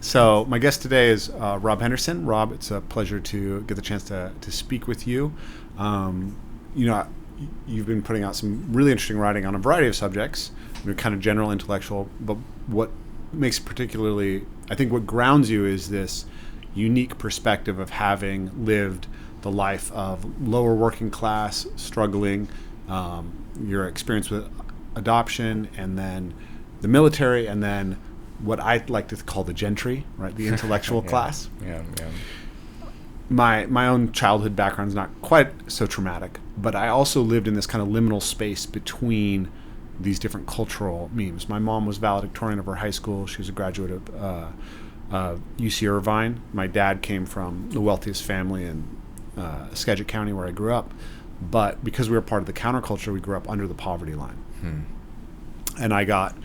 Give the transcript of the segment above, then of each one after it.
So my guest today is Rob Henderson. Rob, it's a pleasure to get the chance to speak with you. Um, you know, you've been putting out some really interesting writing on a variety of subjects, kind of general intellectual, but what makes particularly, I think what grounds you is this unique perspective of having lived the life of lower working class, struggling, your experience with adoption, and then the military, and then what I like to call the gentry, right? The intellectual class. Yeah. My own childhood background is not quite so traumatic, but I also lived in this kind of liminal space between these different cultural memes. My mom was valedictorian of her high school. She was a graduate of UC Irvine. My dad came from the wealthiest family in Skagit County, where I grew up. But because we were part of the counterculture, we grew up under the poverty line. And I got,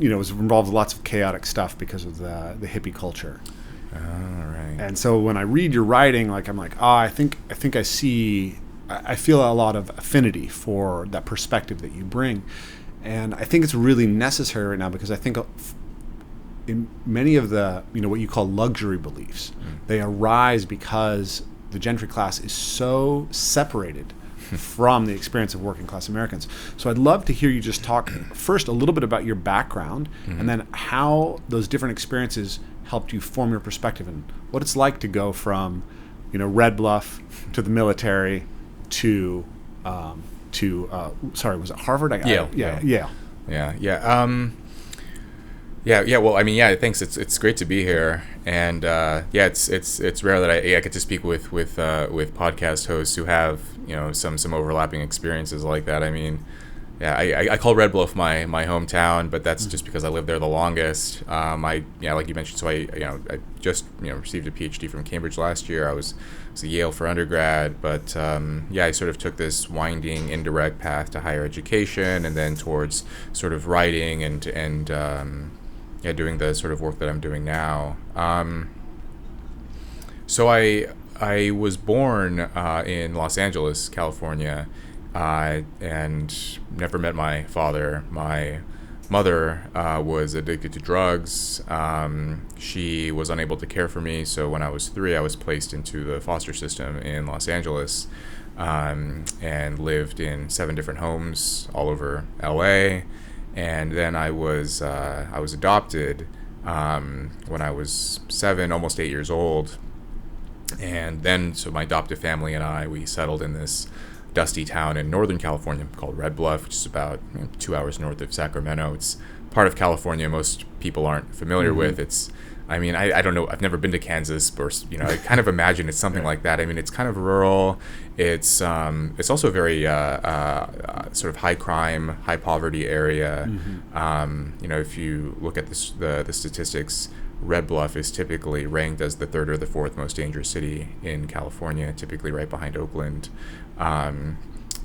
was involved with lots of chaotic stuff because of the hippie culture. All right. And so when I read your writing, I'm like, I think I feel a lot of affinity for that perspective that you bring. And I think it's really necessary right now because I think in many of the, what you call luxury beliefs, they arise because the gentry class is so separated from the experience of working class Americans. So I'd love to hear you just talk first a little bit about your background and then how those different experiences helped you form your perspective and what it's like to go from, Red Bluff to the military to was it Harvard? Yale. Yale. Yeah. Well, thanks. It's great to be here, and it's rare that I get to speak with podcast hosts who have some overlapping experiences like that. I call Red Bluff my hometown, but that's just because I lived there the longest. Like you mentioned, so I just received a PhD from Cambridge last year. I was at Yale for undergrad, but I sort of took this winding indirect path to higher education, and then towards sort of writing and doing the sort of work that I'm doing now. So I was born in Los Angeles, California. And never met my father. My mother was addicted to drugs. She was unable to care for me, so when I was 3, I was placed into the foster system in Los Angeles and lived in 7 different homes all over LA. And then I was adopted when I was 7, almost 8 years old. And then, so my adoptive family and I, we settled in this dusty town in Northern California called Red Bluff, which is about 2 hours north of Sacramento. It's part of California most people aren't familiar with. It's, I don't know, I've never been to Kansas, or I kind of imagine it's something like that. It's kind of rural. It's also a very sort of high crime, high poverty area. If you look at the statistics, Red Bluff is typically ranked as the 3rd or the 4th most dangerous city in California, typically right behind Oakland. And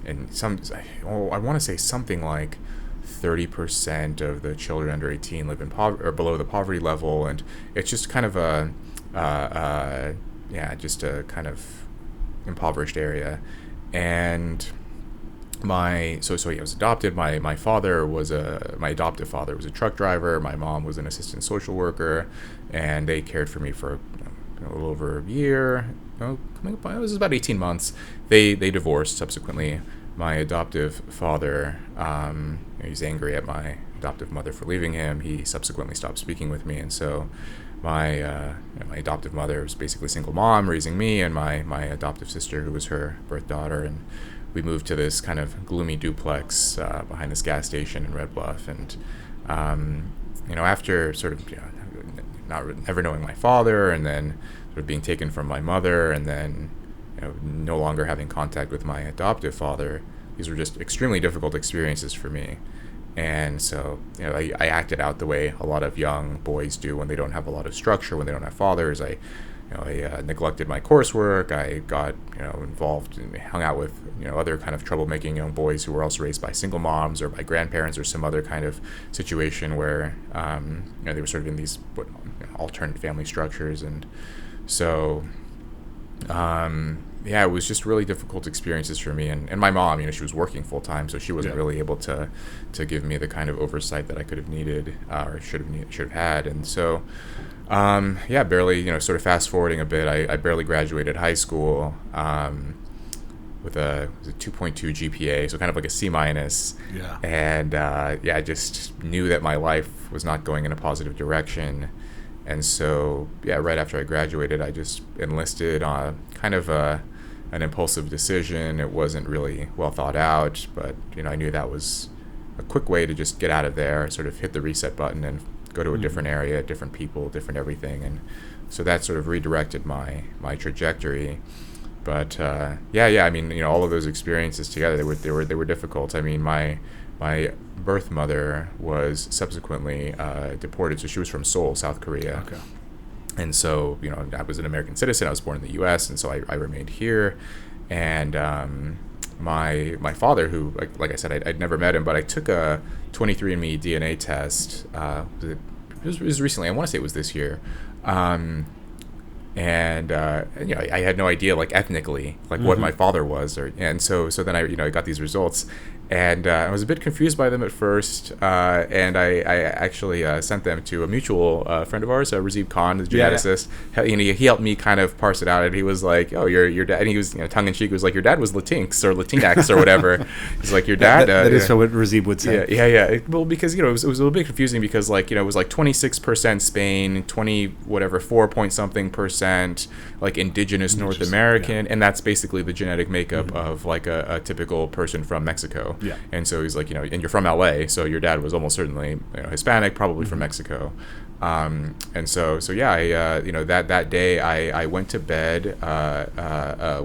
I want to say something like 30% of the children under 18 live in or below the poverty level, and it's just kind of just a kind of impoverished area. And I was adopted. My adoptive father was a truck driver. My mom was an assistant social worker, and they cared for me for a little over a year. It was about 18 months. They divorced subsequently. My adoptive father, he's angry at my adoptive mother for leaving him. He subsequently stopped speaking with me, and so my adoptive mother was basically a single mom raising me and my adoptive sister, who was her birth daughter, and we moved to this kind of gloomy duplex behind this gas station in Red Bluff. And after sort of never knowing my father, and then sort of being taken from my mother, and then no longer having contact with my adoptive father, these were just extremely difficult experiences for me. And so I acted out the way a lot of young boys do when they don't have a lot of structure, when they don't have fathers. I neglected my coursework. I got involved and hung out with other kind of troublemaking young boys who were also raised by single moms or by grandparents or some other kind of situation where they were sort of in these alternate family structures. And so it was just really difficult experiences for me. And my mom, she was working full time, so she wasn't really able to give me the kind of oversight that I could have needed or should have had. And so, barely, sort of fast forwarding a bit, I barely graduated high school with a 2.2 GPA, so kind of like a C minus. Yeah. And I just knew that my life was not going in a positive direction. And so, right after I graduated, I just enlisted on kind of an impulsive decision. It wasn't really well thought out, but, I knew that was a quick way to just get out of there, sort of hit the reset button and go to a different area, different people, different everything. And so that sort of redirected my trajectory. But, all of those experiences together, they were difficult. I mean, my birth mother was subsequently deported, so she was from Seoul, South Korea. Okay. And so, I was an American citizen. I was born in the U.S., and so I remained here. And my father, who, like I said, I'd never met him, but I took a 23andMe DNA test. It was recently. I want to say it was this year. And I had no idea, like, ethnically, like what my father was, and so then I got these results, and I was a bit confused by them at first, and I actually sent them to a mutual friend of ours, Razib Khan, the geneticist. He helped me kind of parse it out, and he was like, "Oh, your dad," and he was tongue in cheek, was like, "Your dad was Latinx or Latinx or whatever." He's like, "Your dad." That is what Razib would say. Yeah. Well, because it was a little bit confusing because it was like 26% Spain, 4 point something percent like indigenous North American, and that's basically the genetic makeup of like a typical person from Mexico. Yeah. And so he's like, and you're from LA, so your dad was almost certainly Hispanic, probably from Mexico. And so I that day I went to bed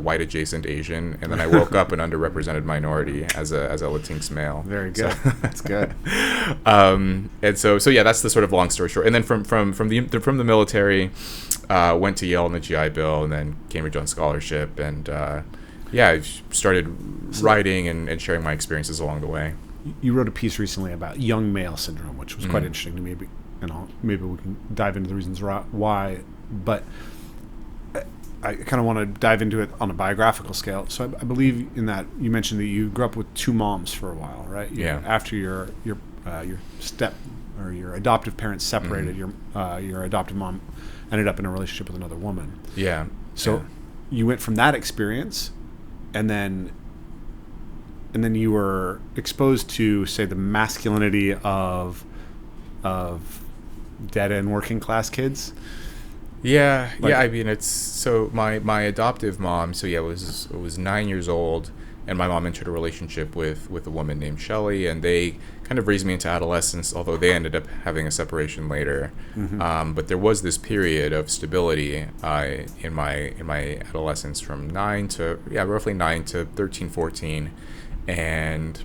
white adjacent Asian, and then I woke up an underrepresented minority as a Latinx male. Very good. So, that's good. And so that's the sort of long story short. And then from the military, went to Yale on the GI Bill, and then Cambridge on scholarship, and I started writing and sharing my experiences along the way. You wrote a piece recently about young male syndrome, which was quite interesting to me. Maybe we can dive into the reasons why, but I kind of want to dive into it on a biographical scale. So I believe in that you mentioned that you grew up with two moms for a while, right? After your step or your adoptive parents separated, your adoptive mom ended up in a relationship with another woman. Yeah. So you went from that experience, and then you were exposed to, say, the masculinity of dead-end working class kids. Yeah. I mean, it's so my adoptive mom. So was 9 years old, and my mom entered a relationship with a woman named Shelley, and they kind of raised me into adolescence. Although they ended up having a separation later, but there was this period of stability in my adolescence from roughly 9 to 13, 14, and.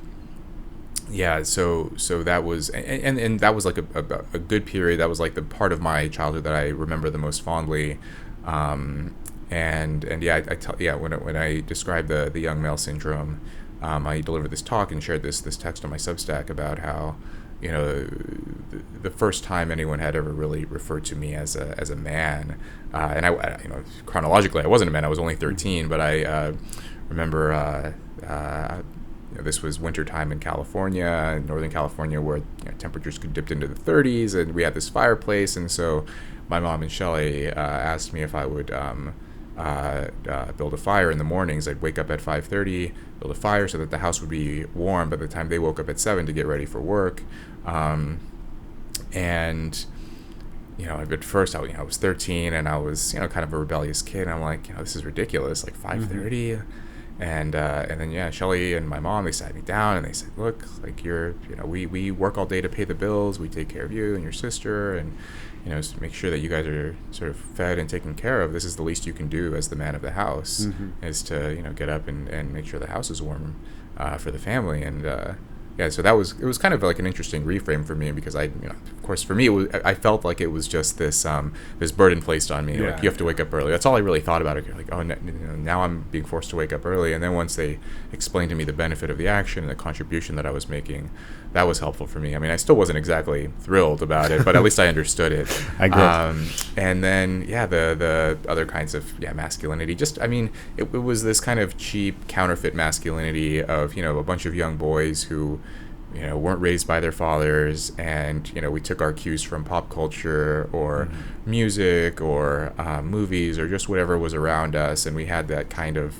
So that was and that was like a good period. That was like the part of my childhood that I remember the most fondly. When I described the young male syndrome, I delivered this talk and shared this text on my Substack about how the first time anyone had ever really referred to me as a man, and I chronologically I wasn't a man. I was only 13, but I remember. This was wintertime in California, Northern California, where temperatures could dip into the 30s, and we had this fireplace. And so my mom and Shelley asked me if I would build a fire in the mornings. I'd wake up at 5:30, build a fire so that the house would be warm by the time they woke up at 7 to get ready for work. At first I was 13, and I was kind of a rebellious kid. I'm like, this is ridiculous, like 5:30. And then Shelley and my mom, they sat me down and they said, look, like we work all day to pay the bills, we take care of you and your sister, and just make sure that you guys are sort of fed and taken care of. This is the least you can do as the man of the house, is to get up and make sure the house is warm for the family. And So it was kind of like an interesting reframe for me, because of course for me I felt like it was just this this burden placed on me, like you have to wake up early. That's all I really thought about it. Like, oh, now I'm being forced to wake up early. And then once they explained to me the benefit of the action and the contribution that I was making, that was helpful for me. I mean, I still wasn't exactly thrilled about it, but at least I understood it. I agree. And then the other kinds of masculinity. Just, I mean, it was this kind of cheap counterfeit masculinity of a bunch of young boys who weren't raised by their fathers, and we took our cues from pop culture or music or movies or just whatever was around us, and we had that kind of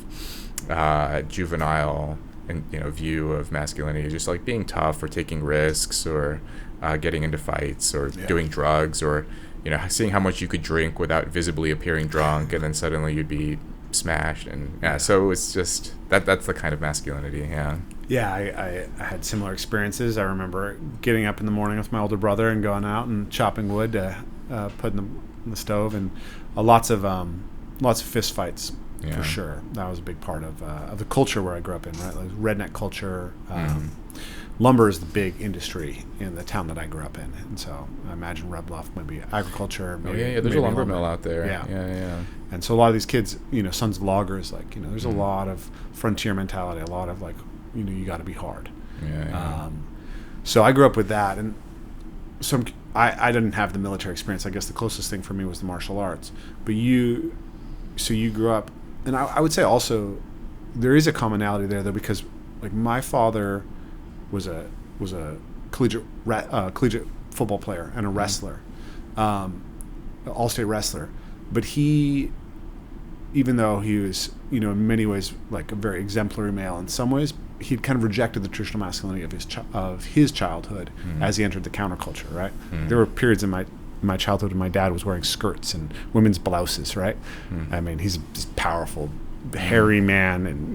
juvenile view of masculinity, just like being tough or taking risks or getting into fights or doing drugs, or seeing how much you could drink without visibly appearing drunk, and then suddenly you'd be smashed. And so it's just that's the kind of masculinity. I had similar experiences. I remember getting up in the morning with my older brother and going out and chopping wood to put in the stove, and lots of fist fights. For sure, that was a big part of the culture where I grew up in, right? Like redneck culture. Lumber is the big industry in the town that I grew up in, and so I imagine Red Bluff, maybe agriculture. Maybe, there's a lumber mill out there. Yeah. And so a lot of these kids, sons of loggers, like there's a lot of frontier mentality, a lot of like, you got to be hard. So I grew up with that, and I didn't have the military experience. I guess the closest thing for me was the martial arts. But you grew up, and I would say also there is a commonality there though, because like my father was a collegiate football player and a wrestler, all-state wrestler. But he, even though he was, in many ways like a very exemplary male, in some ways he'd kind of rejected the traditional masculinity of his childhood as he entered the counterculture. Right, there were periods in my childhood when my dad was wearing skirts and women's blouses. Right, I mean he's this powerful, hairy man, and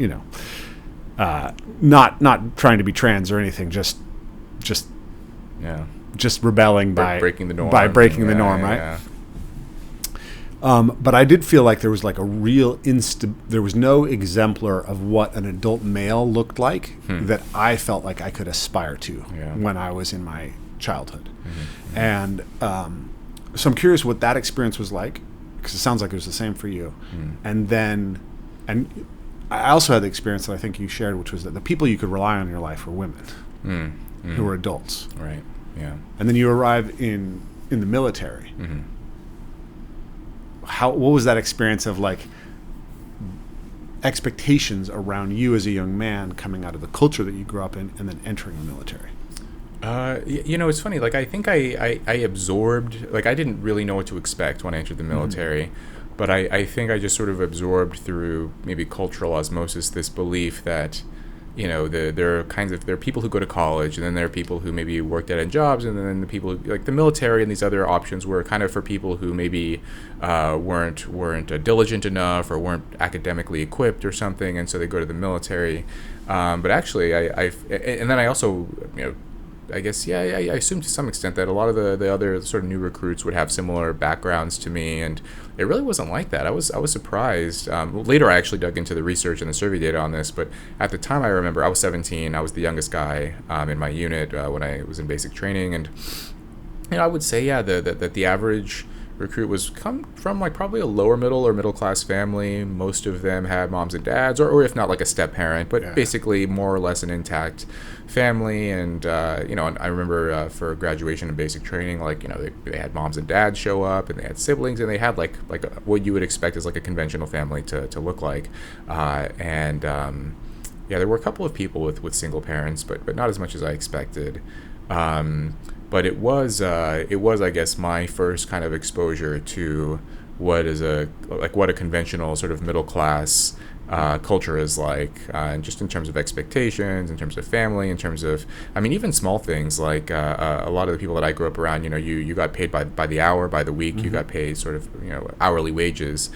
not trying to be trans or anything, just rebelling by breaking the norm. Right? But I did feel like there was like a real there was no exemplar of what an adult male looked like that I felt like I could aspire to when I was in my childhood. And so I'm curious what that experience was like, because it sounds like it was the same for you. And I also had the experience that I think you shared, which was that the people you could rely on in your life were women who were adults. Right. Yeah. And then you arrive in the military. What was that experience of like expectations around you as a young man coming out of the culture that you grew up in and then entering the military? It's funny. Like I think I absorbed, like I didn't really know what to expect when I entered the military. But I think I just sort of absorbed through maybe cultural osmosis this belief that, there are people who go to college, and then there are people who maybe worked at jobs, and then the people who, like the military and these other options were kind of for people who maybe weren't diligent enough or weren't academically equipped or something, and so they go to the military. But actually, and then I also, I guess, I assume to some extent that a lot of the other sort of new recruits would have similar backgrounds to me, and it really wasn't like that. I was surprised. Later, I actually dug into the research and the survey data on this, but at the time, I remember I was 17. I was the youngest guy in my unit when I was in basic training, and I would say, that the average recruit was come from like probably a lower middle or middle class family. Most of them had moms and dads, or if not like a step parent, but basically more or less an intact family. And and I remember for graduation and basic training, like they had moms and dads show up, and they had siblings, and they had like what you would expect as like a conventional family to look like. There were a couple of people with single parents, but not as much as I expected. But it was I guess my first kind of exposure to what a conventional sort of middle class culture is like, and just in terms of expectations, in terms of family, in terms of, I mean, even small things like a lot of the people that I grew up around, you got paid by the hour, by the week, you got paid sort of hourly wages.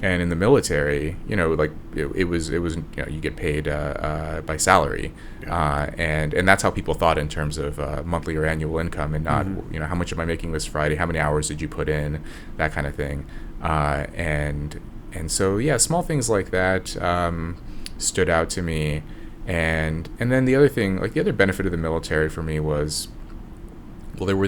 And in the military, it was you get paid by salary, and that's how people thought in terms of monthly or annual income, and not how much am I making this Friday, how many hours did you put in, that kind of thing, and so small things like that stood out to me, And then the other thing, like the other benefit of the military for me was, well, there were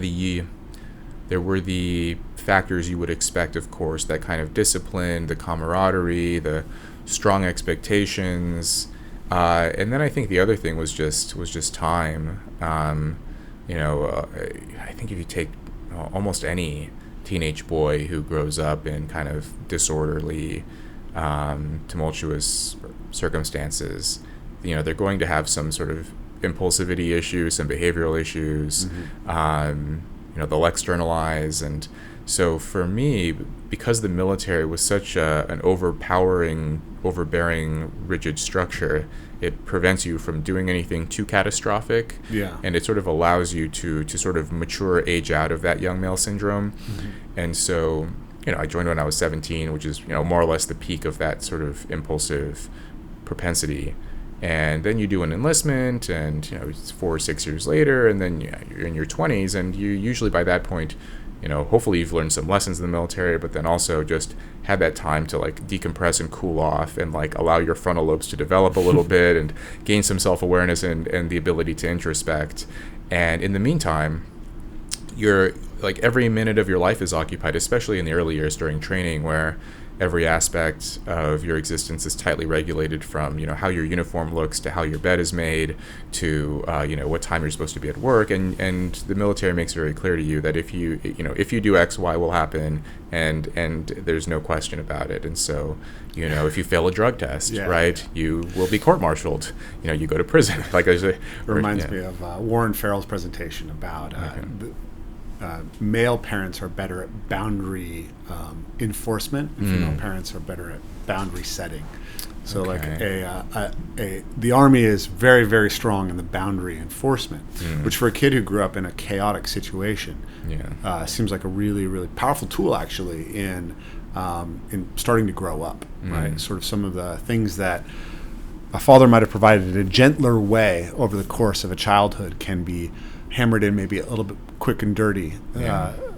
the factors you would expect, of course, that kind of discipline, the camaraderie, the strong expectations, and then I think the other thing was just time. I think if you take almost any teenage boy who grows up in kind of disorderly, tumultuous circumstances, they're going to have some sort of impulsivity issues, some behavioral issues. They'll externalize. And so for me, because the military was such an overbearing, rigid structure, it prevents you from doing anything too catastrophic. Yeah. And it sort of allows you to sort of mature, age out of that young male syndrome. And so, I joined when I was 17, which is, more or less the peak of that sort of impulsive propensity. And then you do an enlistment, and it's 4 or 6 years later, and then you're in your 20s, and you usually by that point, hopefully you've learned some lessons in the military, but then also just had that time to like decompress and cool off, and like allow your frontal lobes to develop a little bit, and gain some self-awareness and the ability to introspect. And in the meantime, you're like every minute of your life is occupied, especially in the early years during training, where every aspect of your existence is tightly regulated, from how your uniform looks to how your bed is made to what time you're supposed to be at work, and the military makes it very clear to you that if you do X, Y will happen, and there's no question about it. And so if you fail a drug test, right, you will be court-martialed. You go to prison. Like it reminds me of Warren Farrell's presentation about male parents are better at boundary enforcement, and female parents are better at boundary setting. So the Army is very, very strong in the boundary enforcement, which for a kid who grew up in a chaotic situation seems like a really, really powerful tool, actually, in starting to grow up, right? Sort of some of the things that a father might have provided in a gentler way over the course of a childhood can be hammered in maybe a little bit quick and dirty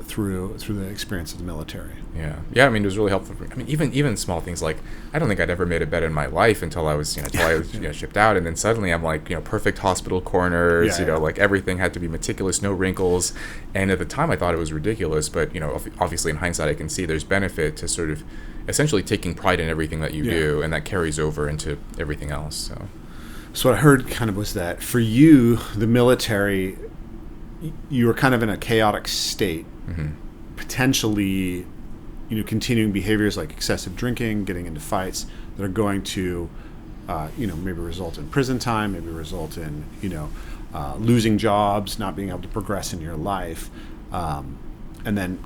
through the experience of the military. I mean, it was really helpful. I mean, even small things like, I don't think I'd ever made a bed in my life until I was shipped out, and then suddenly I'm like perfect hospital corners. Like everything had to be meticulous, no wrinkles. And at the time I thought it was ridiculous, but obviously in hindsight I can see there's benefit to sort of essentially taking pride in everything that you do, and that carries over into everything else. So what I heard kind of was that for you, the military, you were kind of in a chaotic state, potentially, continuing behaviors like excessive drinking, getting into fights that are going to, maybe result in prison time, maybe result in, losing jobs, not being able to progress in your life. And then,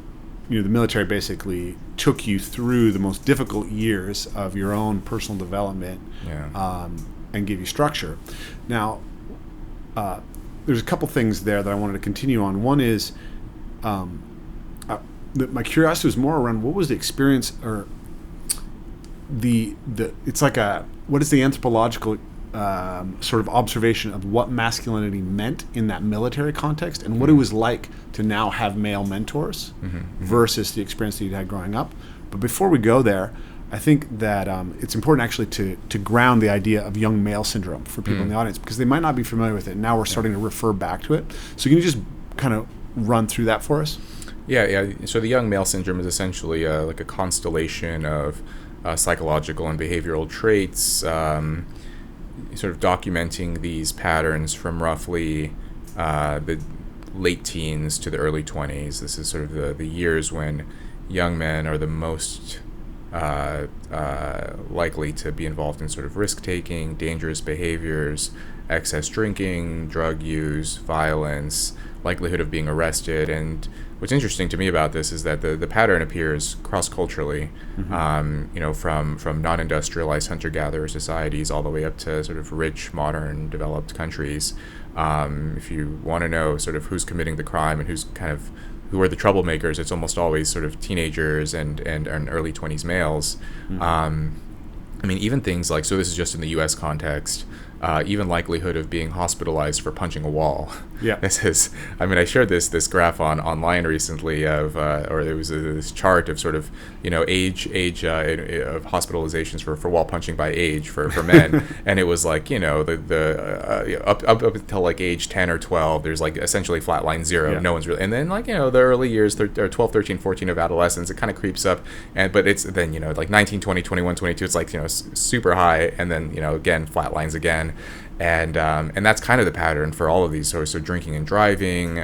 the military basically took you through the most difficult years of your own personal development and gave you structure. Now, there's a couple things there that I wanted to continue on. One is my curiosity was more around what was the experience, or it's like what is the anthropological sort of observation of what masculinity meant in that military context, and what it was like to now have male mentors versus the experience that you'd had growing up. But before we go there, I think that it's important actually to ground the idea of young male syndrome for people in the audience, because they might not be familiar with it. Now we're starting to refer back to it. So can you just kind of run through that for us? Yeah. So the young male syndrome is essentially like a constellation of psychological and behavioral traits, sort of documenting these patterns from roughly the late teens to the early 20s. This is sort of the years when young men are the most likely to be involved in sort of risk-taking, dangerous behaviors, excess drinking, drug use, violence, likelihood of being arrested. And what's interesting to me about this is that the pattern appears cross-culturally, from non-industrialized hunter-gatherer societies all the way up to sort of rich, modern, developed countries. If you want to know sort of who's committing the crime and who are the troublemakers, it's almost always sort of teenagers and early 20s males. I mean, even things like, so this is just in the U.S. context, even likelihood of being hospitalized for punching a wall. Yeah. This is, I mean, I shared this graph online recently of, or there was this chart of sort of, age of hospitalizations for wall punching by age for men, and it was like, the up until like age 10 or 12, there's like essentially flatline zero. Yeah. No one's really, and then like, the early years, 12, 13, 14 of adolescence, it kind of creeps up, but it's then, like 19, 20, 21, 22, it's like, super high, and then, again, flatlines again. And that's kind of the pattern for all of these. So drinking and driving,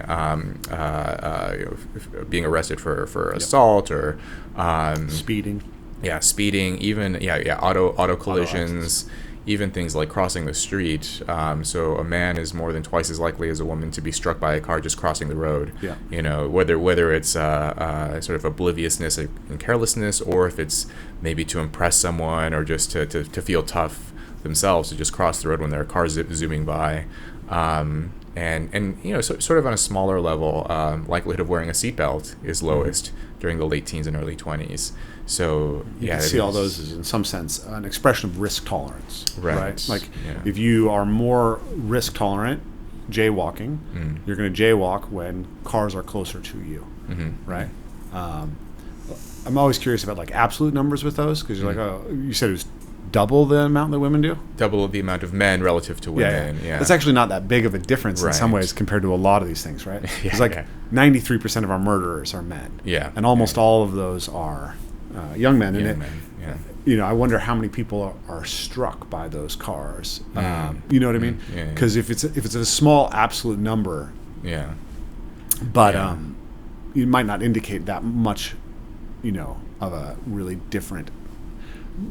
being arrested for assault or speeding. Yeah, speeding. Even auto collisions. Even things like crossing the street. So a man is more than twice as likely as a woman to be struck by a car just crossing the road. Yeah. Whether it's sort of obliviousness and carelessness, or if it's maybe to impress someone or just to feel tough themselves, to just cross the road when there are cars zooming by, and sort of on a smaller level, likelihood of wearing a seatbelt is lowest during the late teens and early 20s. So you can see all those as, in some sense, an expression of risk tolerance, right? Like if you are more risk tolerant, jaywalking, you're going to jaywalk when cars are closer to you, right? I'm always curious about like absolute numbers with those, because you're like, oh, you said it was double the amount that women do? Double the amount of men relative to women. Yeah. It's actually not that big of a difference in some ways compared to a lot of these things, right? It's like 93% of our murderers are men. Yeah. And almost all of those are young men. I wonder how many people are struck by those cars. You know what I mean? Because if it's a small absolute number, but it might not indicate that much, of a really different,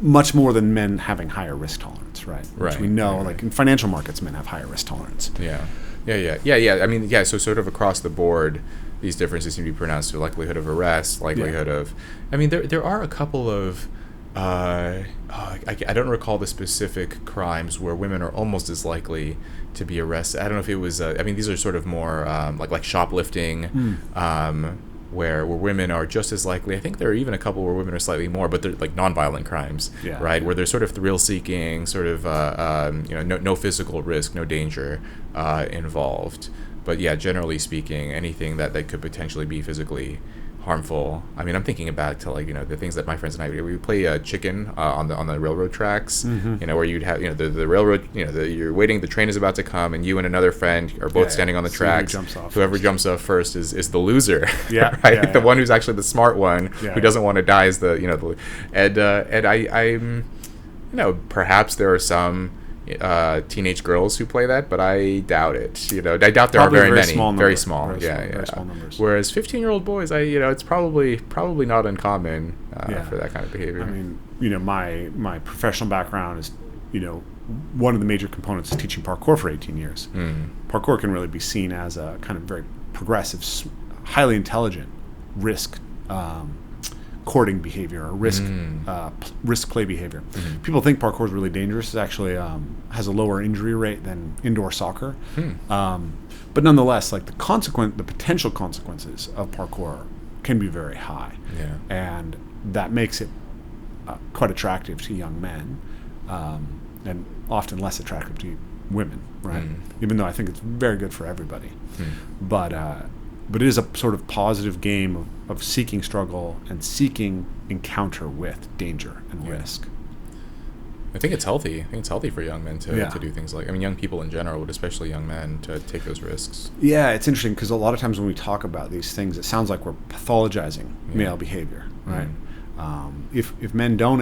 much more than men having higher risk tolerance, right? Which we know, like in financial markets, men have higher risk tolerance. Yeah. I mean, so sort of across the board, these differences seem to be pronounced to likelihood of arrest, likelihood of, I mean, there are a couple of, I don't recall the specific crimes where women are almost as likely to be arrested. I don't know if it was, these are sort of more like shoplifting, where women are just as likely. I think there are even a couple where women are slightly more, but they're like nonviolent crimes, right? Where they're sort of thrill-seeking, sort of no physical risk, no danger involved. But yeah, generally speaking, anything that could potentially be physically harmful. I mean, I'm thinking back to like the things that my friends and I we would play chicken on the railroad tracks. Where you'd have the railroad. You're waiting. The train is about to come, and you and another friend are both standing on the tracks. Whoever jumps off first is the loser. Right. The one who's actually the smart one who doesn't want to die is and I'm perhaps there are some teenage girls who play that, but I doubt it. I doubt there probably are very many. Very small numbers. Whereas 15-year-old boys, it's probably not uncommon for that kind of behavior. I mean, my professional background is, one of the major components is teaching parkour for 18 years. Parkour can really be seen as a kind of very progressive, highly intelligent risk courting behavior or risk play behavior. People think parkour is really dangerous. It actually has a lower injury rate than indoor soccer. But nonetheless, like the potential consequences of parkour can be very high. And that makes it quite attractive to young men, and often less attractive to women, right? Even though I think it's very good for everybody. But it is a sort of positive game of seeking struggle and seeking encounter with danger and risk. I think it's healthy. I think it's healthy for young men to do things like, young people in general, but especially young men, to take those risks. Yeah, it's interesting because a lot of times when we talk about these things, it sounds like we're pathologizing male behavior, right? If men don't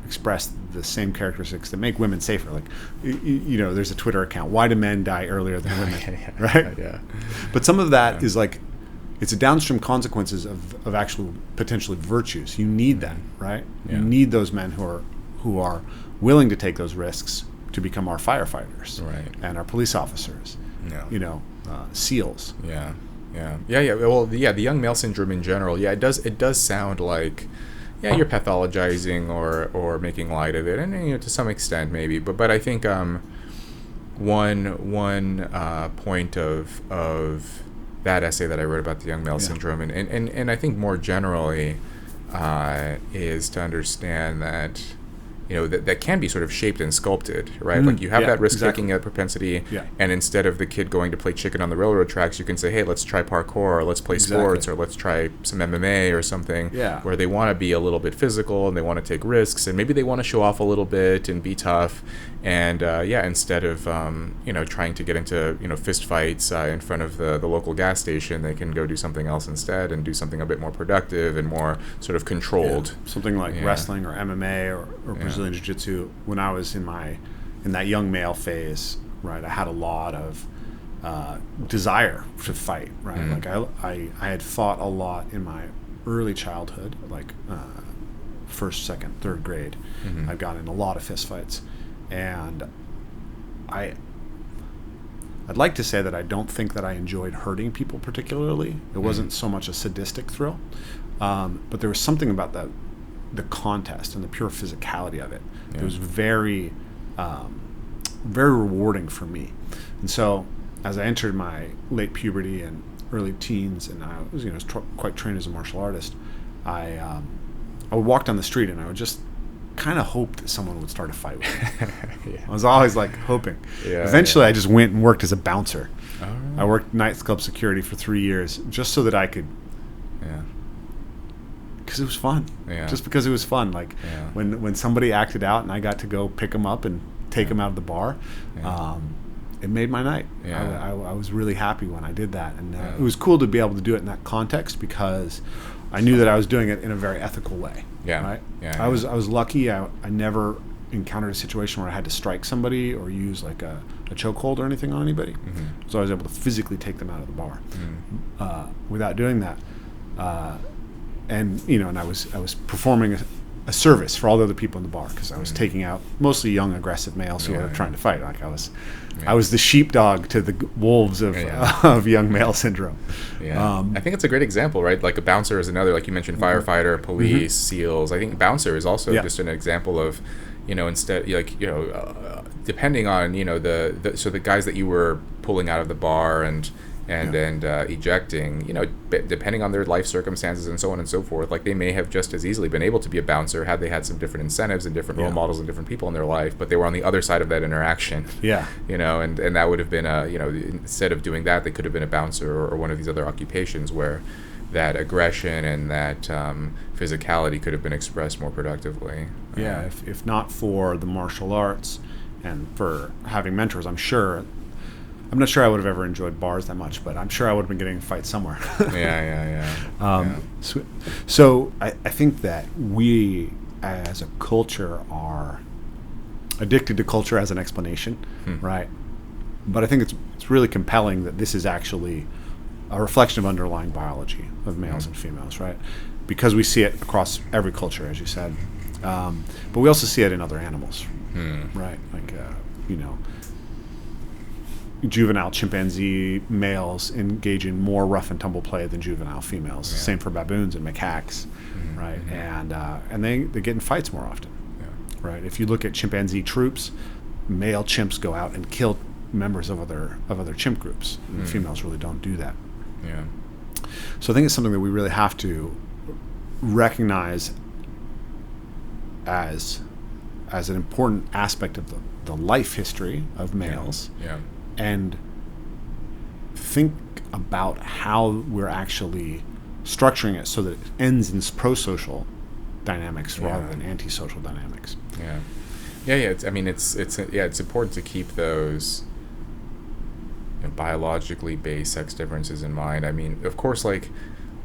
express the same characteristics that make women safer, like there's a Twitter account, why do men die earlier than women? Right? But some of that is like, it's a downstream consequences of actual potentially virtues. You need that, right? You need those men who are willing to take those risks to become our firefighters, and our police officers, SEALs. Well, the young male syndrome in general, it does sound like, you're pathologizing or making light of it, and to some extent maybe, but I think one point of that essay that I wrote about the young male syndrome, and I think more generally, is to understand that that can be sort of shaped and sculpted, right? Like you have that risk-taking propensity, and instead of the kid going to play chicken on the railroad tracks, you can say, hey, let's try parkour, or let's play sports, or let's try some MMA or something, where they want to be a little bit physical and they want to take risks, and maybe they want to show off a little bit and be tough, and instead of trying to get into fist fights in front of the local gas station, they can go do something else instead and do something a bit more productive and more sort of controlled. Something like wrestling or MMA or Brazilian Jiu-Jitsu. When I was in that young male phase, right, I had a lot of desire to fight, right? Like I had fought a lot in my early childhood, like first, second, third grade. I've gotten in a lot of fist fights, and I'd like to say that I don't think that I enjoyed hurting people particularly. It wasn't so much a sadistic thrill, but there was something about the contest and the pure physicality of it. It was very, very rewarding for me. And so as I entered my late puberty and early teens, and I was quite trained as a martial artist, I would walk down the street and I would just kind of hope that someone would start a fight with me. I was always like hoping. Eventually I just went and worked as a bouncer. I worked nightclub security for 3 years just so that I could, because it was fun. Just because it was fun. Like when somebody acted out and I got to go pick them up and take them out of the bar, it made my night. I was really happy when I did that, and it was cool to be able to do it in that context because I knew that I was doing it in a very ethical way. Right? I was lucky. I never encountered a situation where I had to strike somebody or use like a chokehold or anything on anybody. So I was able to physically take them out of the bar without doing that. And I was performing a service for all the other people in the bar because I was taking out mostly young, aggressive males who were trying to fight. Like I was the sheepdog to the wolves of young male syndrome. I think it's a great example, right? Like a bouncer is another, like you mentioned, firefighter, police, SEALs. I think bouncer is also just an example of, instead, like, depending on, so the guys that you were pulling out of the bar and ejecting, depending on their life circumstances and so on and so forth, like they may have just as easily been able to be a bouncer had they had some different incentives and different role models and different people in their life, but they were on the other side of that interaction. And that would have been instead of doing that, they could have been a bouncer or one of these other occupations where that aggression and that physicality could have been expressed more productively. If not for the martial arts and for having mentors, I'm not sure I would have ever enjoyed bars that much, but I'm sure I would have been getting in a fight somewhere. So I think that we as a culture are addicted to culture as an explanation, right? But I think it's really compelling that this is actually a reflection of underlying biology of males and females, right? Because we see it across every culture, as you said. But we also see it in other animals, right? Like, juvenile chimpanzee males engage in more rough and tumble play than juvenile females. Same for baboons and macaques, right? And they get in fights more often, right? If you look at chimpanzee troops, male chimps go out and kill members of other chimp groups. And females really don't do that. So I think it's something that we really have to recognize as an important aspect of the life history of males. And think about how we're actually structuring it so that it ends in pro-social dynamics rather than anti-social dynamics. It's important to keep those biologically based sex differences in mind. I mean, of course, like,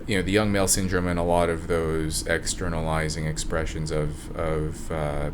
the young male syndrome and a lot of those externalizing expressions of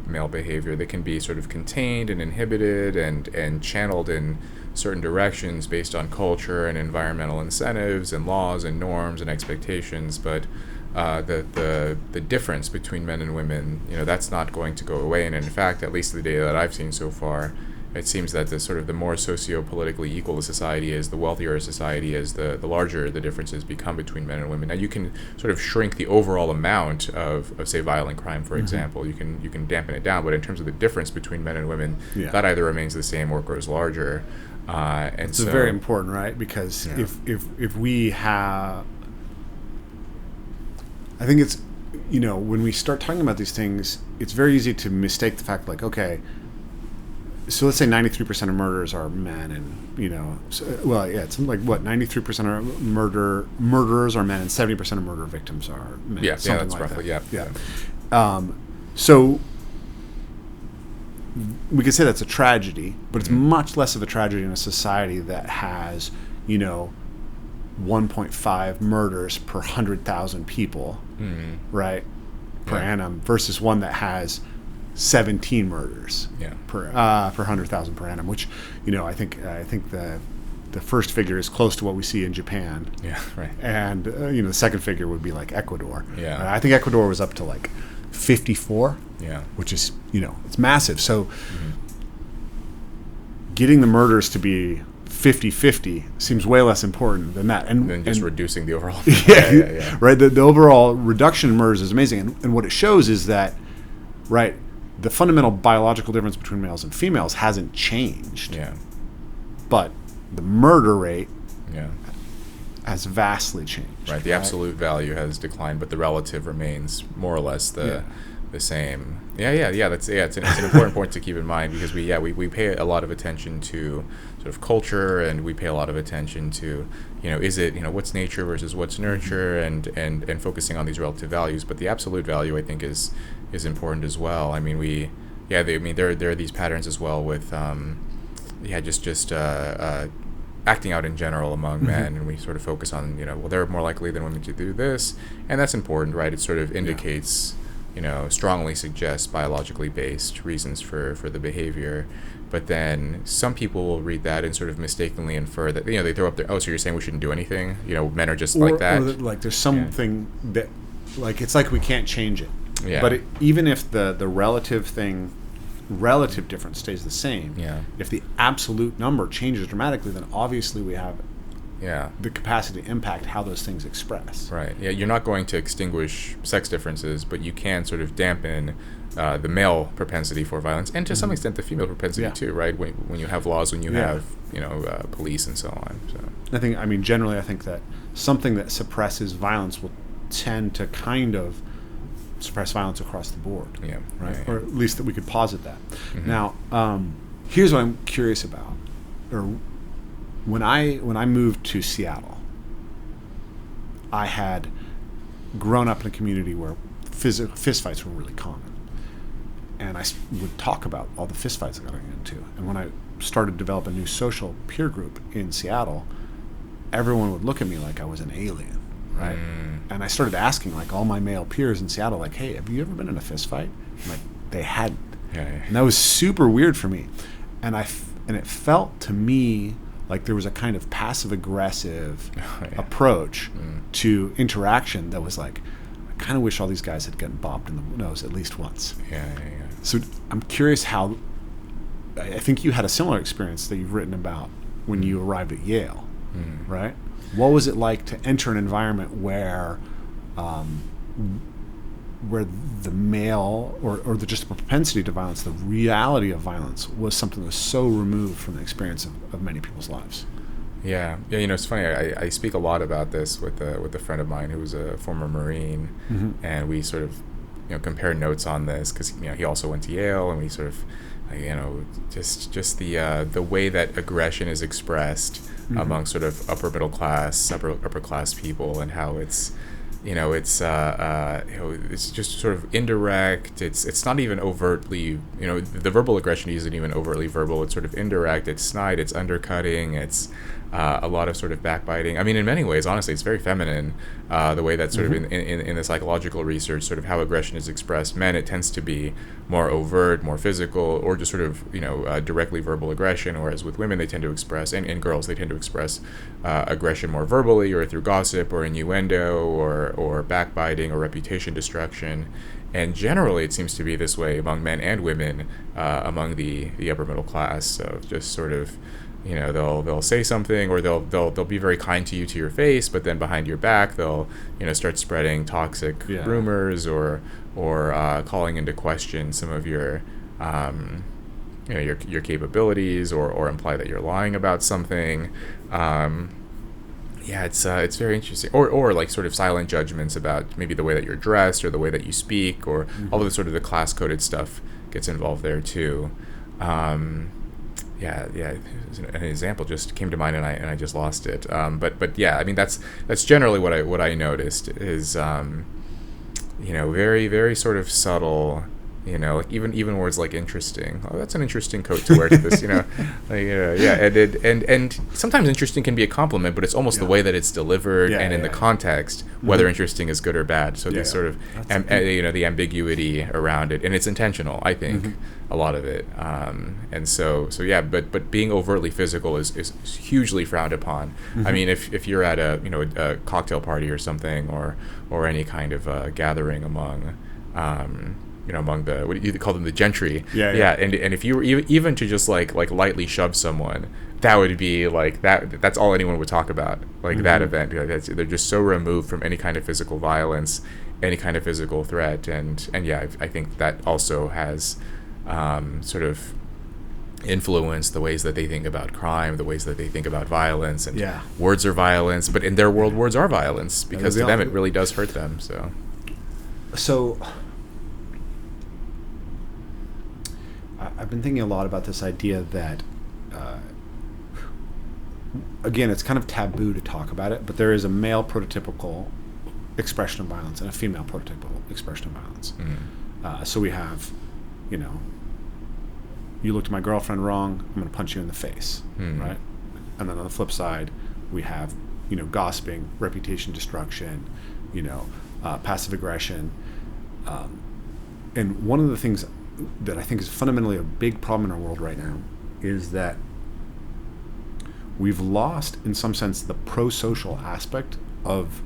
male behavior, they can be sort of contained and inhibited and channeled in certain directions based on culture and environmental incentives and laws and norms and expectations, but the difference between men and women, that's not going to go away. And in fact, at least the data that I've seen so far, it seems that the more socio-politically equal a society is, the wealthier a society is, the larger the differences become between men and women. Now you can sort of shrink the overall amount of say, violent crime, for example. You can dampen it down, but in terms of the difference between men and women, that either remains the same or grows larger. And it's very important, right? Because if we have, I think when we start talking about these things, it's very easy to mistake the fact, like, okay, so let's say 93% of murders are men, and it's like what 93% of murderers are men, and 70% of murder victims are men. Yeah, something that's like roughly that. yeah. So we could say that's a tragedy, but it's much less of a tragedy in a society that has 1.5 murders per 100,000 people, right, per annum, versus one that has 17 murders per 100,000 per annum, which I think the first figure is close to what we see in Japan. Yeah, right. And the second figure would be like Ecuador. Yeah. I think Ecuador was up to like 54. Yeah. Which is it's massive. So getting the murders to be 50-50 seems way less important than that, and then just reducing the overall. Yeah. Right. The overall reduction in murders is amazing, and what it shows is that, right, the fundamental biological difference between males and females hasn't changed. Yeah. But the murder rate Yeah. has vastly changed. Right. The absolute value has declined, but the relative remains more or less the same. It's an important point to keep in mind, because we pay a lot of attention to sort of culture, and we pay a lot of attention to is it what's nature versus what's nurture, and focusing on these relative values, but the absolute value, I think, is important as well. I mean there are these patterns as well with acting out in general among men, and we sort of focus on they're more likely than women to do this, and that's important, right? It sort of indicates strongly suggests biologically based reasons for the behavior. But then some people will read that and sort of mistakenly infer that they throw up their, so you're saying we shouldn't do anything? Men are just like that? Or like there's something that, like, it's like we can't change it. Yeah. But even if the relative difference stays the same, if the absolute number changes dramatically, then obviously we have the capacity to impact how those things express. Right. Yeah, you're not going to extinguish sex differences, but you can sort of dampen the male propensity for violence, and to some extent the female propensity too, right? When you have laws, when you have police and so on. So Generally, I think that something that suppresses violence will tend to kind of suppress violence across the board. Yeah. Right. Yeah. Or at least that we could posit that. Now, here's what I'm curious about. When I moved to Seattle, I had grown up in a community where fistfights were really common, and I would talk about all the fistfights I got into. And when I started to develop a new social peer group in Seattle, everyone would look at me like I was an alien, right? And I started asking like all my male peers in Seattle, like, "Hey, have you ever been in a fistfight?" Like they hadn't, and that was super weird for me. And it felt to me like there was a kind of passive-aggressive approach to interaction that was like, I kind of wish all these guys had gotten bopped in the nose at least once. So I'm curious how, I think you had a similar experience that you've written about when you arrived at Yale, right? What was it like to enter an environment where the male or just the propensity to violence, the reality of violence, was something that was so removed from the experience of many people's lives? Yeah. It's funny. I speak a lot about this with a friend of mine who was a former Marine, and we sort of compare notes on this, because he also went to Yale, and we sort of just the way that aggression is expressed among sort of upper class people, and how it's it's just sort of indirect. It's not even overtly, the verbal aggression isn't even overtly verbal. It's sort of indirect. It's snide. It's undercutting. It's a lot of sort of backbiting. In many ways, honestly, it's very feminine. The way that sort of in the psychological research, sort of how aggression is expressed. Men, it tends to be more overt, more physical, or just sort of directly verbal aggression. Whereas with women, they tend to express, and girls, they tend to express aggression more verbally, or through gossip, or innuendo, or backbiting, or reputation destruction. And generally, it seems to be this way among men and women, among the upper middle class. So just sort of, they'll say something, or they'll be very kind to you to your face, but then behind your back they'll start spreading toxic rumors, or calling into question some of your your capabilities, or imply that you're lying about something. Yeah, it's very interesting. Or like sort of silent judgments about maybe the way that you're dressed or the way that you speak, or all of the sort of the class coded stuff gets involved there too. Yeah, an example just came to mind, and I just lost it. But yeah, I mean that's generally what I noticed is very very sort of subtle. Like even words like interesting. Oh, that's an interesting coat to wear to this. And sometimes interesting can be a compliment, but it's almost the way that it's delivered and in the context, whether interesting is good or bad. So these sort of the ambiguity around it, and it's intentional. I think a lot of it. And so yeah. But being overtly physical is hugely frowned upon. I mean, if you're at a cocktail party or something, or any kind of gathering among among the, what do you call them, the gentry. And if you were even to just like lightly shove someone, that would be like that's all anyone would talk about, like that event. They're just so removed from any kind of physical violence, any kind of physical threat, and yeah, I think that also has sort of influenced the ways that they think about crime, the ways that they think about violence, and words are violence, but in their world words are violence, because to them it really does hurt them. So I've been thinking a lot about this idea that, again, it's kind of taboo to talk about it, but there is a male prototypical expression of violence and a female prototypical expression of violence. So we have, you looked at my girlfriend wrong, I'm going to punch you in the face, right? And then on the flip side, we have, gossiping, reputation destruction, passive aggression. And one of the things that I think is fundamentally a big problem in our world right now is that we've lost, in some sense, the pro-social aspect of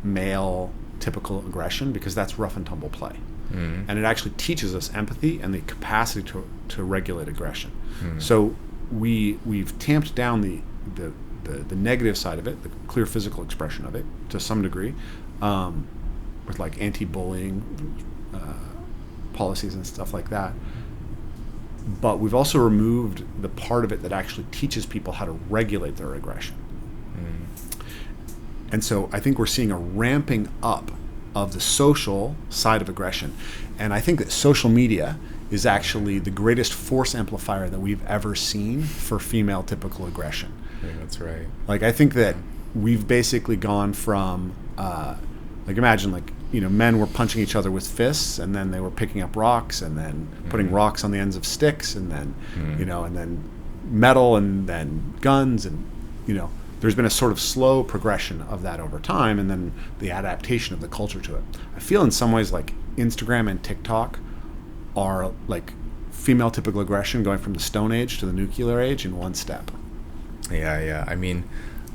male typical aggression, because that's rough and tumble play. And it actually teaches us empathy and the capacity to regulate aggression. So we've tamped down the negative side of it, the clear physical expression of it, to some degree, with like anti-bullying policies and stuff like that. But we've also removed the part of it that actually teaches people how to regulate their aggression. And so I think we're seeing a ramping up of the social side of aggression. And I think that social media is actually the greatest force amplifier that we've ever seen for female typical aggression. I think that's right. Like, I think that we've basically gone from, imagine men were punching each other with fists, and then they were picking up rocks, and then putting rocks on the ends of sticks, and then, and then metal, and then guns, and, there's been a sort of slow progression of that over time, and then the adaptation of the culture to it. I feel in some ways like Instagram and TikTok are like female typical aggression going from the Stone Age to the nuclear age in one step. Yeah. I mean,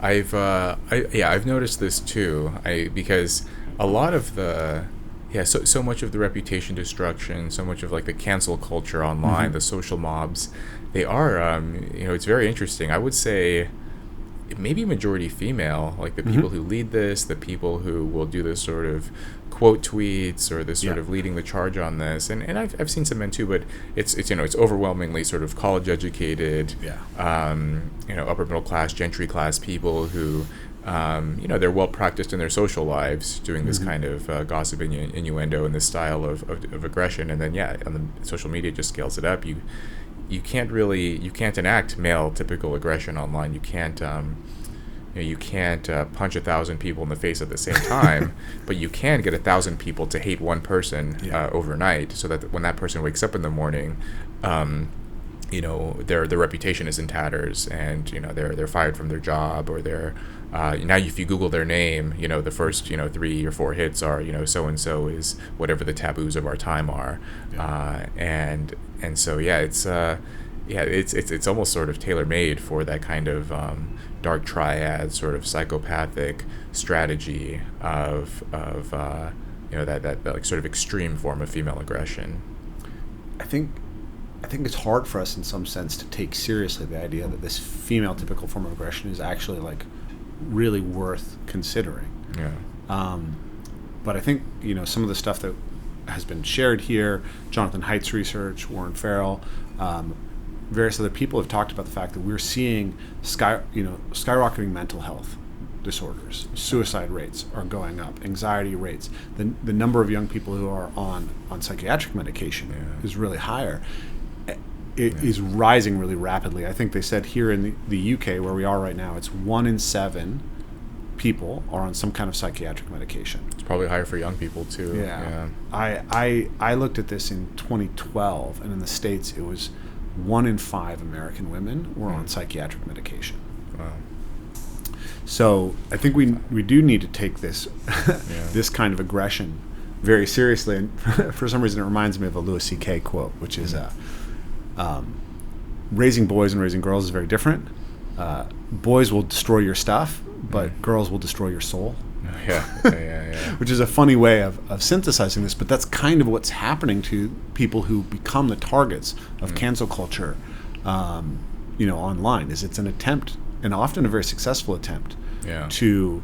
I've noticed this too. Because a lot of the so much of the reputation destruction, so much of like the cancel culture online, the social mobs, they are it's very interesting. I would say maybe majority female, like the people who lead this, the people who will do this sort of quote tweets or this sort of leading the charge on this, and I've seen some men too, but it's it's overwhelmingly sort of college educated, upper middle class, gentry class people who they're well practiced in their social lives doing this kind of gossip and innuendo and this style of aggression, and then on the social media just scales it up. You can't enact male typical aggression online. You can't punch 1,000 people in the face at the same time, but you can get 1,000 people to hate one person overnight, so that when that person wakes up in the morning, their reputation is in tatters, and they're fired from their job, or they're now if you Google their name, the first 3 or 4 hits are so and so is whatever the taboos of our time are, and so it's almost sort of tailor made for that kind of dark triad sort of psychopathic strategy of that like sort of extreme form of female aggression. I think it's hard for us in some sense to take seriously the idea that this female typical form of aggression is actually like really worth considering. But I think some of the stuff that has been shared here, Jonathan Haidt's research, Warren Farrell, various other people have talked about the fact that we're seeing skyrocketing mental health disorders. Suicide rates are going up. Anxiety rates. The number of young people who are on psychiatric medication is really higher. It is rising really rapidly. I think they said here in the UK, where we are right now, it's 1 in 7 people are on some kind of psychiatric medication. It's probably higher for young people too. Yeah. I looked at this in 2012, and in the States it was 1 in 5 American women were on psychiatric medication. Wow. So I think we do need to take this this kind of aggression very seriously. And for some reason, it reminds me of a Louis C.K. quote, which is raising boys and raising girls is very different. Boys will destroy your stuff, but girls will destroy your soul. Yeah. Which is a funny way of synthesizing this, but that's kind of what's happening to people who become the targets of cancel culture, online. Is it's an attempt, and often a very successful attempt, to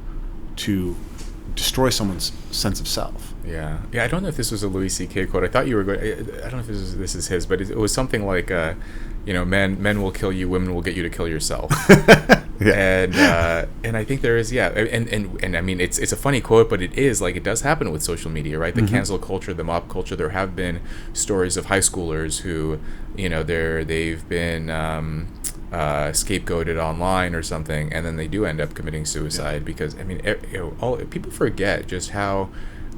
destroy someone's sense of self. Yeah. I don't know if this was a Louis C.K. quote. I thought you were going. I don't know if this is his, but it was something like, men will kill you, women will get you to kill yourself. And I think there is, and I mean, it's a funny quote, but it is like, it does happen with social media, right? The cancel culture, the mob culture. There have been stories of high schoolers who, they've been scapegoated online or something, and then they do end up committing suicide because, I mean, people forget just how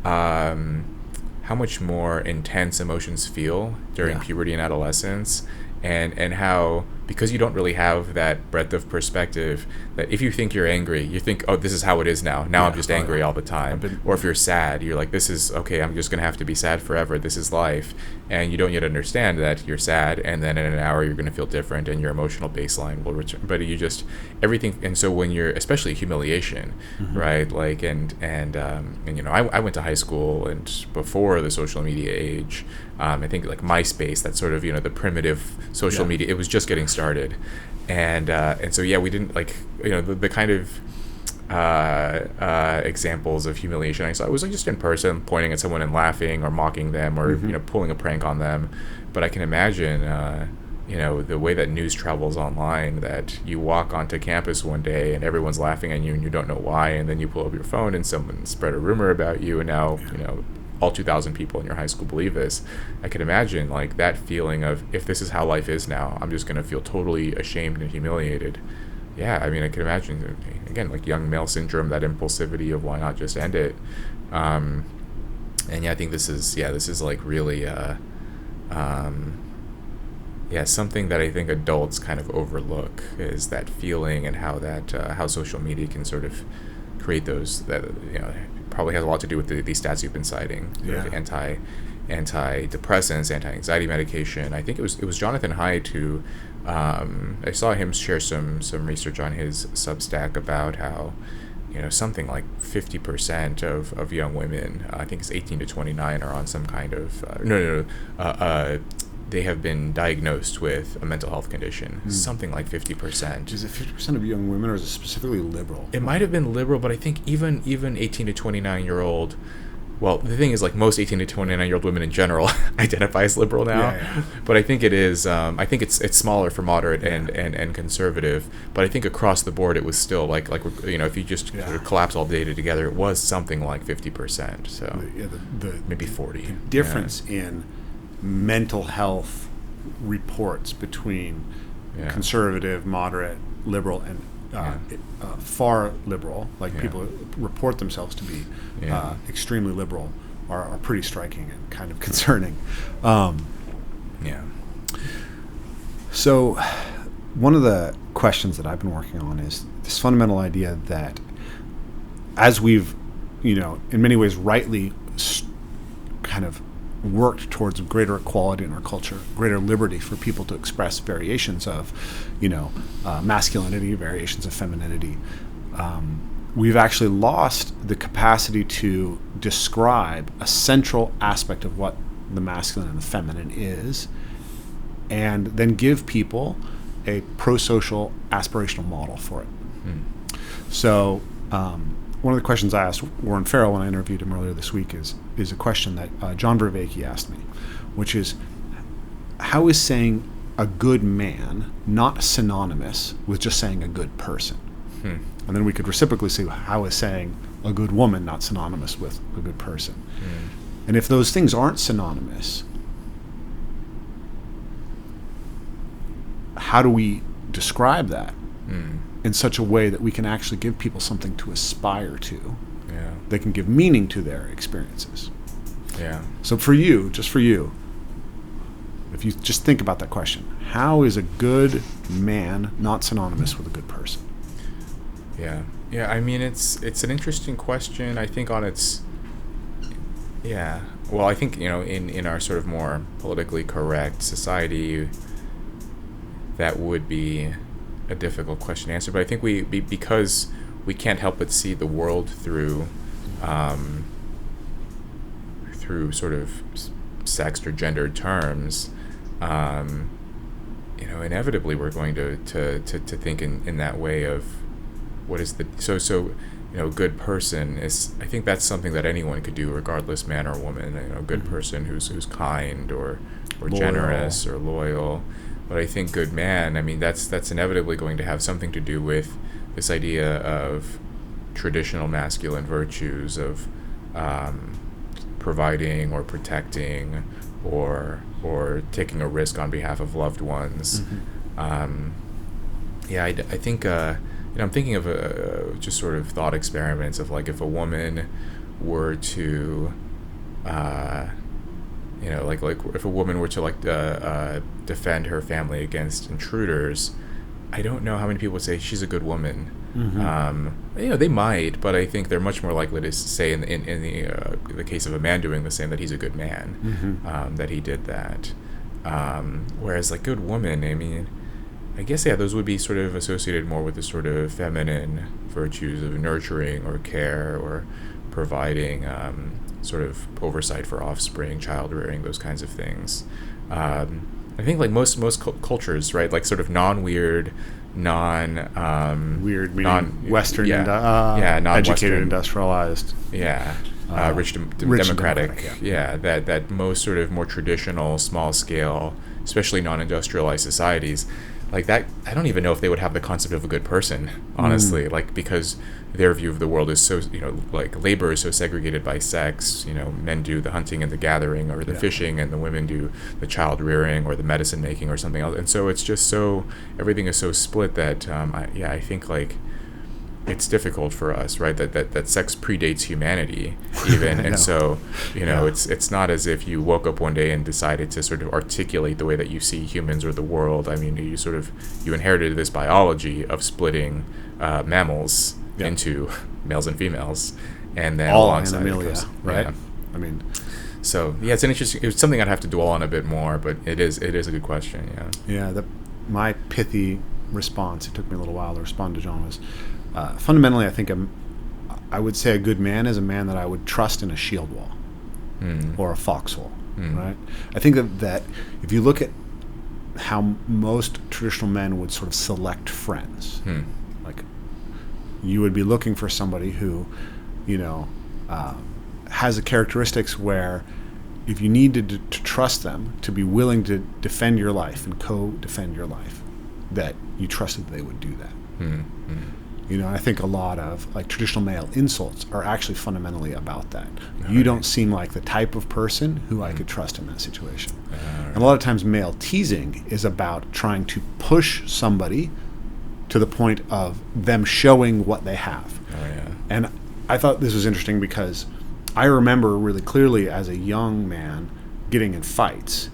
much more intense emotions feel during puberty and adolescence. And how, because you don't really have that breadth of perspective, that if you think you're angry, you think, oh, this is how it is now. I'm just angry all the time. Or if you're sad, you're like, this is, okay, I'm just going to have to be sad forever. This is life. And you don't yet understand that you're sad, and then in an hour you're going to feel different, and your emotional baseline will return. But you just, everything, and so when you're, especially humiliation, right? Like, I went to high school, and before the social media age, I think like MySpace, that sort of, the primitive social media, it was just getting started. And so, we didn't like, the kind of examples of humiliation I saw, it was like just in person, pointing at someone and laughing or mocking them or, pulling a prank on them. But I can imagine, the way that news travels online, that you walk onto campus one day and everyone's laughing at you and you don't know why, and then you pull up your phone and someone spread a rumor about you, and now, all 2,000 people in your high school believe this. I could imagine like that feeling of, if this is how life is now, I'm just going to feel totally ashamed and humiliated. Yeah, I mean, I could imagine, again, like young male syndrome, that impulsivity of why not just end it. And I think this is like really, something that I think adults kind of overlook, is that feeling, and how that, how social media can sort of create those, that, probably has a lot to do with the stats you've been citing, antidepressants, anti-anxiety medication. I think it was Jonathan Haidt who, I saw him share some research on his Substack about how, something like 50% of young women, I think it's 18 to 29, are on some kind of they have been diagnosed with a mental health condition. Something like 50%. Is it 50% of young women, or is it specifically liberal? It might have been liberal, but I think even 18 to 29-year-old, well, the thing is, like, most 18 to 29-year-old women in general identify as liberal now. But I think it is, I think it's smaller for moderate and conservative. But I think across the board it was still like if you just sort of collapse all data together, it was something like 50%. So maybe 40. The difference in mental health reports between conservative, moderate, liberal, and far liberal, like people report themselves to be extremely liberal, are pretty striking and kind of concerning. So one of the questions that I've been working on is this fundamental idea that, as we've, in many ways rightly kind of worked towards greater equality in our culture, greater liberty for people to express variations of, masculinity, variations of femininity, we've actually lost the capacity to describe a central aspect of what the masculine and the feminine is, and then give people a pro-social aspirational model for it. So one of the questions I asked Warren Farrell when I interviewed him earlier this week is a question that John Vervaeke asked me, which is, how is saying a good man not synonymous with just saying a good person? And then we could reciprocally say, how is saying a good woman not synonymous with a good person? And if those things aren't synonymous, how do we describe that in such a way that we can actually give people something to aspire to? Yeah. They can give meaning to their experiences. Yeah. So for you, just for you, if you just think about that question, how is a good man not synonymous with a good person? Yeah. Yeah, I mean, it's an interesting question. I think on its... Yeah. Well, I think, in our sort of more politically correct society, that would be a difficult question to answer. But I think because we can't help but see the world through sort of sexed or gendered terms, inevitably we're going to think in that way of what is the good person is. I think that's something that anyone could do, regardless man or woman. A good person who's kind or generous or loyal. But I think good man, I mean, that's inevitably going to have something to do with this idea of traditional masculine virtues of providing or protecting or taking a risk on behalf of loved ones. I think I'm thinking of just sort of thought experiments of like if a woman were to if a woman were to defend her family against intruders, I don't know how many people would say she's a good woman. They might, but I think they're much more likely to say in the case of a man doing the same that he's a good man, that he did that. Whereas like good woman, I mean, I guess those would be sort of associated more with the sort of feminine virtues of nurturing or care or providing sort of oversight for offspring, child rearing, those kinds of things. I think like most cultures, right, like sort of non-weird, weird, meaning Western, non-educated, industrialized, rich democratic, that most sort of more traditional, small scale, especially non-industrialized societies, like that, I don't even know if they would have the concept of a good person, honestly, like because their view of the world is so, like labor is so segregated by sex. Men do the hunting and the gathering or the fishing, and the women do the child rearing or the medicine making or something else. And so it's just everything is so split that I think like it's difficult for us, right? That sex predates humanity even, and so it's not as if you woke up one day and decided to sort of articulate the way that you see humans or the world. I mean, you inherited this biology of splitting mammals into males and females, and then all alongside animalia, right? I mean, so it's it's something I'd have to dwell on a bit more, but it is a good question. My pithy response, it took me a little while to respond to John, was fundamentally I think I would say a good man is a man that I would trust in a shield wall or a foxhole, right? I think that if you look at how most traditional men would sort of select friends, like you would be looking for somebody who, has the characteristics where if you needed to trust them to be willing to defend your life and co-defend your life, that you trusted they would do that. I think a lot of like traditional male insults are actually fundamentally about that. You don't seem like the type of person who I could trust in that situation. And a lot of times male teasing is about trying to push somebody to the point of them showing what they have. And I thought this was interesting because I remember really clearly as a young man getting in fights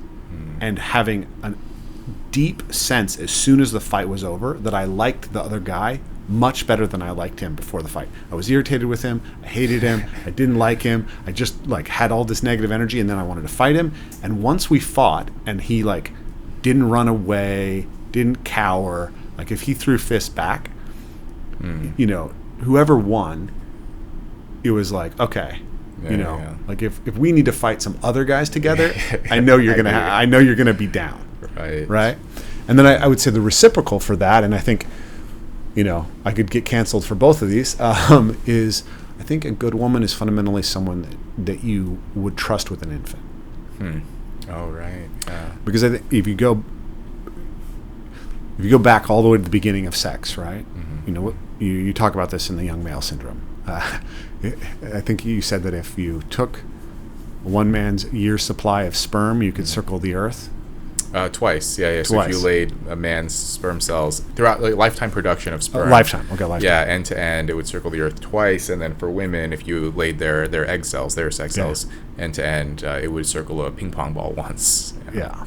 and having a deep sense as soon as the fight was over that I liked the other guy much better than I liked him before the fight. I was irritated with him. I hated him. I didn't like him. I just like had all this negative energy, and then I wanted to fight him. And once we fought and he like didn't run away, didn't cower, like if he threw fists back, whoever won, it was like, okay, like if we need to fight some other guys together, I know you're gonna be down, right? And then I would say the reciprocal for that, and I think, I could get canceled for both of these, is I think a good woman is fundamentally someone that you would trust with an infant. Oh, right. Yeah. Because I think if you go, if you go back all the way to the beginning of sex, right? Mm-hmm. You know what you talk about this in the young male syndrome. I think you said that if you took one man's year's supply of sperm, you could circle the earth. Twice, yeah. So if you laid a man's sperm cells throughout lifetime production of sperm, lifetime. Yeah, end to end, it would circle the earth twice. And then for women, if you laid their egg cells, their sex cells, end to end, it would circle a ping pong ball once. Yeah.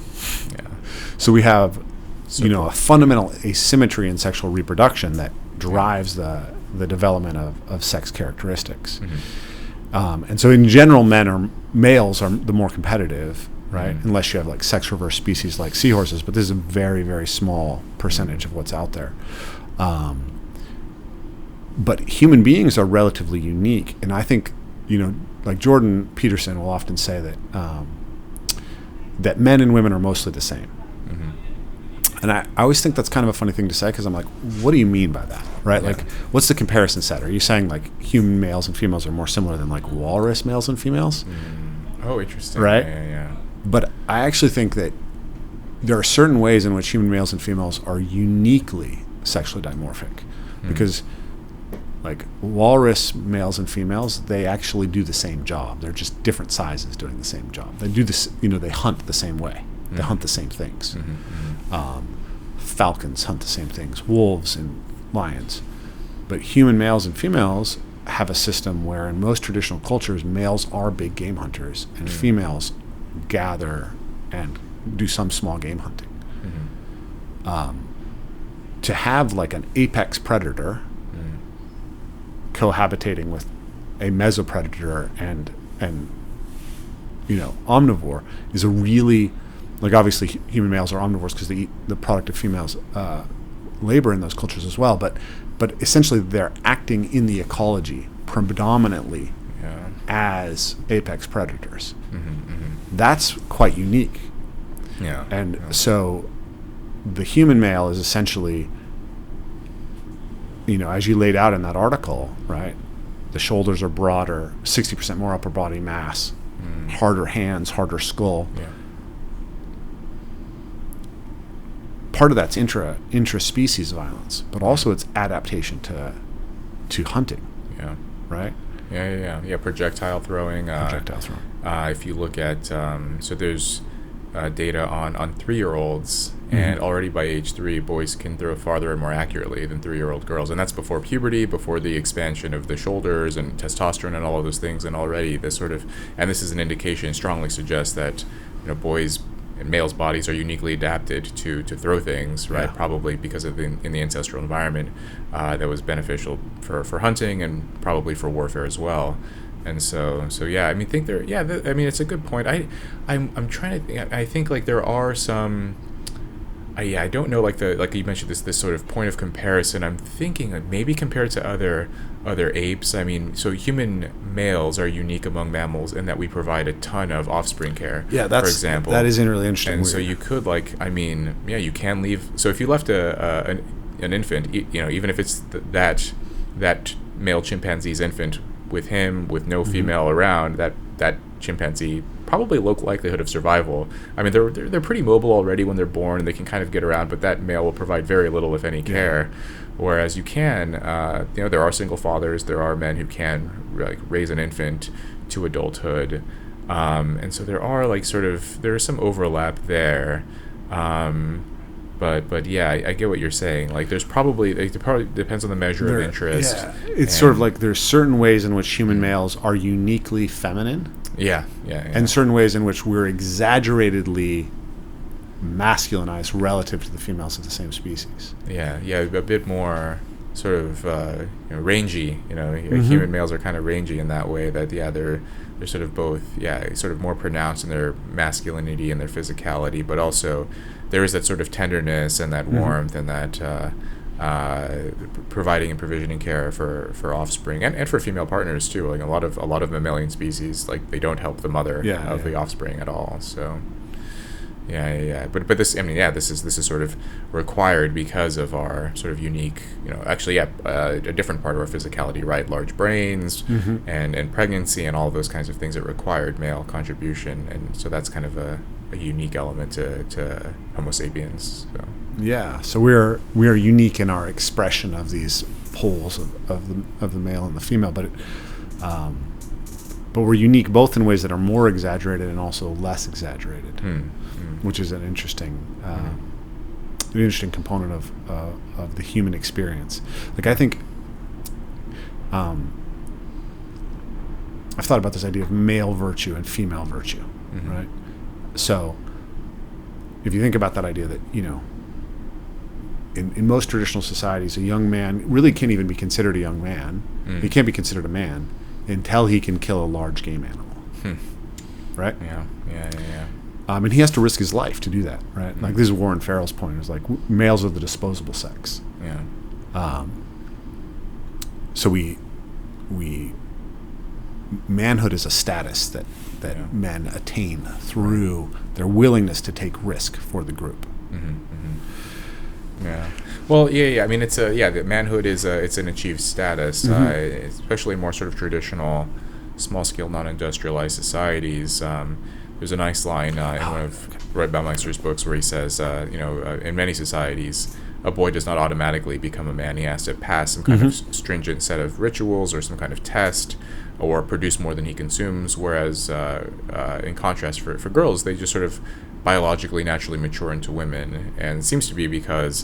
So we have, a fundamental asymmetry in sexual reproduction that drives the development of sex characteristics. Mm-hmm. And so in general, males are the more competitive, right? Mm-hmm. Unless you have like sex reverse species like seahorses, but this is a very, very small percentage of what's out there. But human beings are relatively unique. And I think, like Jordan Peterson will often say that that men and women are mostly the same. Mm-hmm. And I always think that's kind of a funny thing to say, because I'm like, what do you mean by that, right? Yeah. Like, what's the comparison set? Are you saying like human males and females are more similar than like walrus males and females? Oh, interesting. Right? Yeah. But I actually think that there are certain ways in which human males and females are uniquely sexually dimorphic, because like walrus males and females, they actually do the same job. They're just different sizes doing the same job. They do this, they hunt the same way. They hunt the same things. Falcons hunt the same things, wolves and lions. But human males and females have a system where in most traditional cultures, males are big game hunters and females gather and do some small game hunting. To have like an apex predator cohabitating with a mesopredator and omnivore is a really, like, obviously human males are omnivores because they eat the product of females' labor in those cultures as well, but essentially they're acting in the ecology predominantly as apex predators. That's quite unique. So the human male is essentially, as you laid out in that article, right? The shoulders are broader, 60% more upper body mass, harder hands, harder skull. Part of that's intra-species violence, but also it's adaptation to hunting. Right? Yeah. Projectile throwing. If you look at, so there's data on 3-year-olds, and already by age 3, boys can throw farther and more accurately than 3-year-old girls, and that's before puberty, before the expansion of the shoulders and testosterone and all of those things, and already this this is an indication, strongly suggests that boys and males' bodies are uniquely adapted to throw things, right? Probably because of in the ancestral environment that was beneficial for hunting and probably for warfare as well. And so yeah, I mean, it's a good point. I'm trying to think. I think like there are some. I don't know, like you mentioned this sort of point of comparison. I'm thinking like maybe compared to other apes. I mean, so human males are unique among mammals in that we provide a ton of offspring care. Yeah, for example. That is really interesting. And so you could you can leave. So if you left an infant, even if it's that male chimpanzee's infant with him with no female around, that chimpanzee probably low likelihood of survival. I mean, they're pretty mobile already when they're born, and they can kind of get around, but that male will provide very little, if any, care. Whereas you can, there are single fathers, there are men who can raise an infant to adulthood, and so there are there is some overlap there. But yeah, I get what you're saying. Like, it probably depends on the measure of interest. Yeah, it's sort of like there's certain ways in which human males are uniquely feminine. Yeah. And certain ways in which we're exaggeratedly masculinized relative to the females of the same species. Yeah, a bit more sort of rangy. Human males are kind of rangy in that way. That they're sort of both sort of more pronounced in their masculinity and their physicality, but also there is that sort of tenderness and that warmth and that providing and provisioning care for offspring and for female partners too. Like a lot of mammalian species, like they don't help the mother of the offspring at all. So but this, this is sort of required because of our sort of unique, a different part of our physicality, right? Large brains and pregnancy and all of those kinds of things that required male contribution, and so that's kind of a unique element to Homo sapiens. So Yeah. So we are unique in our expression of these poles of the male and the female, but we're unique both in ways that are more exaggerated and also less exaggerated, which is an interesting component of the human experience. Like, I think I've thought about this idea of male virtue and female virtue, right? So if you think about that idea that, in most traditional societies, a young man really can't even be considered a young man. He can't be considered a man until he can kill a large game animal, right? Yeah. And he has to risk his life to do that, right? Like, this is Warren Farrell's point. It's like males are the disposable sex. Yeah. So we manhood is a status that men attain through their willingness to take risk for the group. Yeah. Well, yeah. I mean, the manhood is it's an achieved status, especially in more sort of traditional, small-scale, non-industrialized societies. There's a nice line in one of Red Baumeister's books where he says, in many societies, a boy does not automatically become a man. He has to pass some kind of stringent set of rituals or some kind of test, or produce more than he consumes. Whereas, in contrast, for girls, they just sort of biologically naturally mature into women, and it seems to be because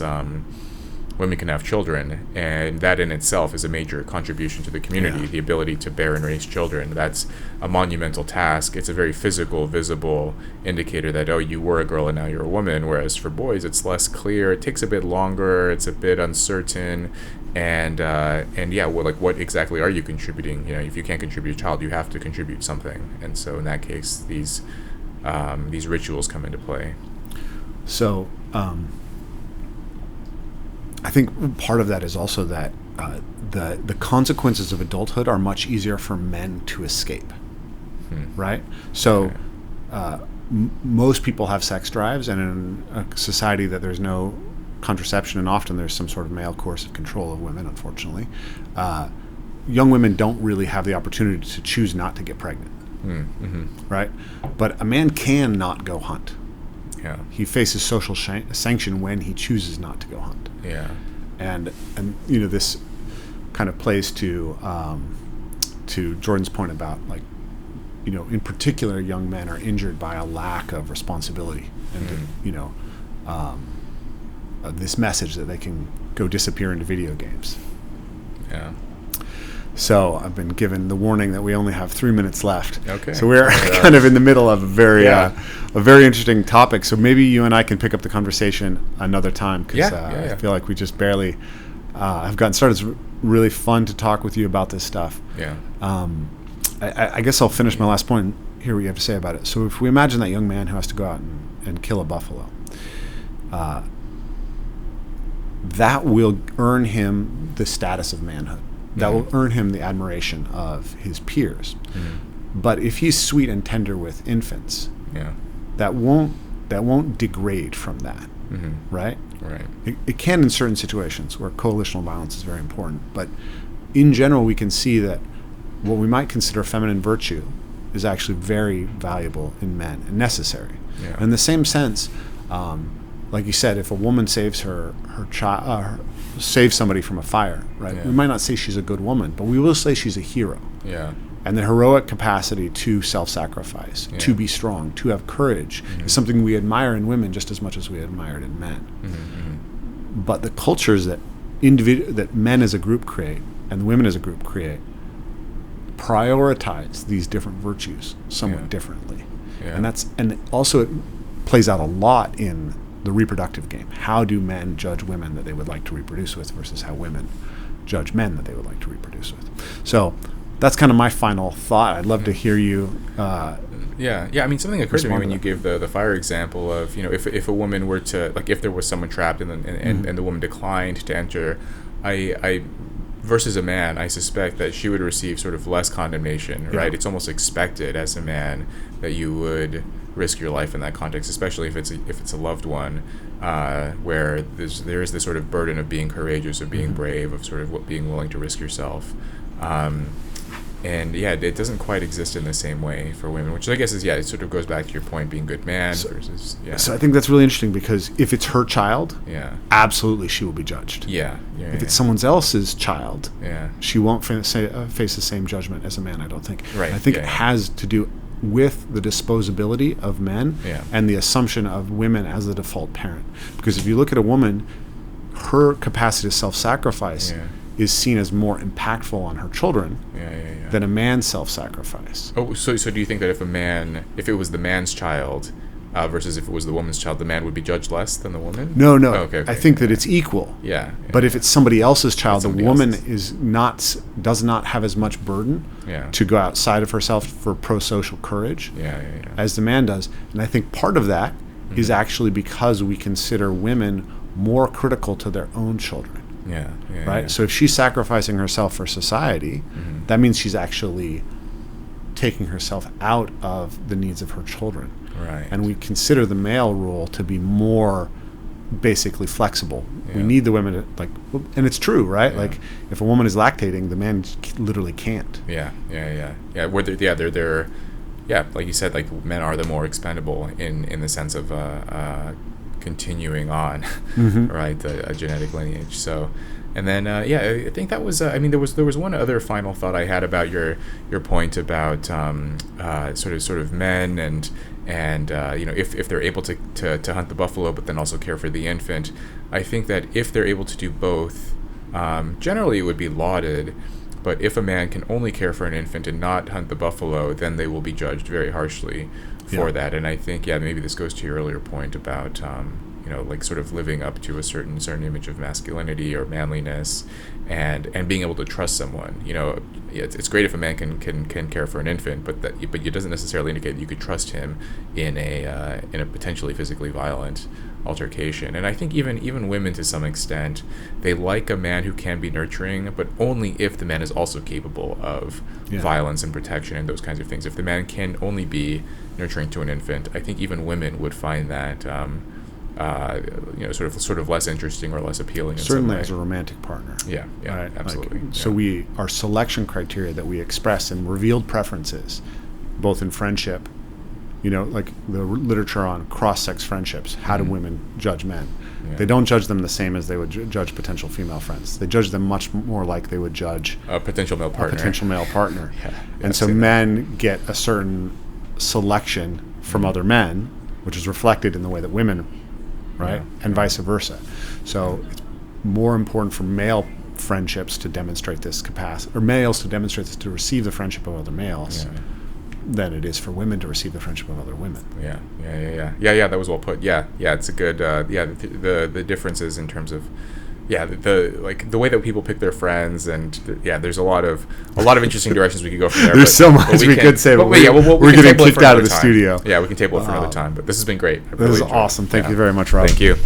women can have children, and that in itself is a major contribution to the community. The ability to bear and raise children, that's a monumental task. It's a very physical, visible indicator that, oh, you were a girl and now you're a woman. Whereas for boys, it's less clear. It takes a bit longer. It's a bit uncertain. And what exactly are you contributing? If you can't contribute a child, you have to contribute something. And so in that case, these rituals come into play. So I think part of that is also that the consequences of adulthood are much easier for men to escape, right? So most people have sex drives, and in a society that there's no contraception, and often there's some sort of male coercive control of women, unfortunately, young women don't really have the opportunity to choose not to get pregnant, right? But a man can not go hunt. Yeah. He faces social sanction when he chooses not to go hunt. Yeah. And this kind of plays to Jordan's point about, like, in particular, young men are injured by a lack of responsibility and this message that they can go disappear into video games. Yeah. So I've been given the warning that we only have 3 minutes left. Okay. So we're kind of in the middle of a very interesting topic. So maybe you and I can pick up the conversation another time, because I feel like we just barely have gotten started. It's really fun to talk with you about this stuff. Yeah. I guess I'll finish my last point and hear what you have to say about it. So if we imagine that young man who has to go out and kill a buffalo, that will earn him the status of manhood. That will earn him the admiration of his peers. But if he's sweet and tender with infants, that won't degrade from that, right? Right. It can in certain situations where coalitional violence is very important. But in general, we can see that what we might consider feminine virtue is actually very valuable in men and necessary. Yeah. In the same sense, like you said, if a woman saves her child, saves somebody from a fire, right? Yeah. We might not say she's a good woman, but we will say she's a hero. Yeah. And the heroic capacity to self-sacrifice, to be strong, to have courage, is something we admire in women just as much as we admire it in men. But the cultures that men as a group create and women as a group create prioritize these different virtues somewhat differently. Yeah. And also it plays out a lot in the reproductive game. How do men judge women that they would like to reproduce with versus how women judge men that they would like to reproduce with? So that's kind of my final thought. I'd love to hear you. I mean, something occurred to me when you gave the fire example of, if a woman were to, like, if there was someone trapped and the woman declined to enter, I versus a man, I suspect that she would receive sort of less condemnation, right? It's almost expected as a man that you would risk your life in that context, especially if it's a loved one, where there is this sort of burden of being courageous, of being brave, of sort of being willing to risk yourself. it doesn't quite exist in the same way for women, which I guess is, it sort of goes back to your point, being good man versus, So I think that's really interesting, because if it's her child, absolutely she will be judged. If it's someone else's child, she won't face the same judgment as a man, I don't think. Right. I think it has to do with the disposability of men and the assumption of women as the default parent. Because if you look at a woman, her capacity to self-sacrifice is seen as more impactful on her children than a man's self-sacrifice. Oh, so do you think that if it was the man's child versus if it was the woman's child, the man would be judged less than the woman? No. Oh, okay, I think that it's equal. But if it's somebody else's child, the woman does not have as much burden to go outside of herself for pro-social courage as the man does. And I think part of that is actually because we consider women more critical to their own children. Right? So if she's sacrificing herself for society, that means she's actually taking herself out of the needs of her children. Right. And we consider the male role to be more basically flexible. We need the women to, and it's true, right? Like, if a woman is lactating, the man literally can't. Where they're like you said, like, men are the more expendable in the sense of continuing on, right, a genetic lineage. So, and then I think that was there was one other final thought I had about your point about sort of men and if they're able to hunt the buffalo but then also care for the infant. I think that if they're able to do both, generally it would be lauded. But if a man can only care for an infant and not hunt the buffalo, then they will be judged very harshly for that. And I think, maybe this goes to your earlier point about, like, sort of living up to a certain image of masculinity or manliness, and being able to trust someone. It's great if a man can care for an infant, but it doesn't necessarily indicate that you could trust him in a potentially physically violent altercation. And I think even women, to some extent, they like a man who can be nurturing, but only if the man is also capable of violence and protection and those kinds of things. If the man can only be nurturing to an infant, I think even women would find that sort of less interesting or less appealing. Certainly as a romantic partner. Right? Absolutely. So our selection criteria that we express in revealed preferences, both in friendship, like the literature on cross-sex friendships, how do women judge men? They don't judge them the same as they would judge potential female friends. They judge them much more like they would judge a potential male partner. And so men get a certain selection from other men, which is reflected in the way that women, right? And vice versa. So it's more important for male friendships to demonstrate this capacity, or males to demonstrate this, to receive the friendship of other males, than it is for women to receive the friendship of other women. That was well put. It's a good the differences in terms of the way that people pick their friends, and there's a lot of interesting directions we could go from there. There's so much we could say, but we're getting kicked out of the studio. We can table it for another time, but this has been great. This is awesome. Thank you very much, Rob. Thank you.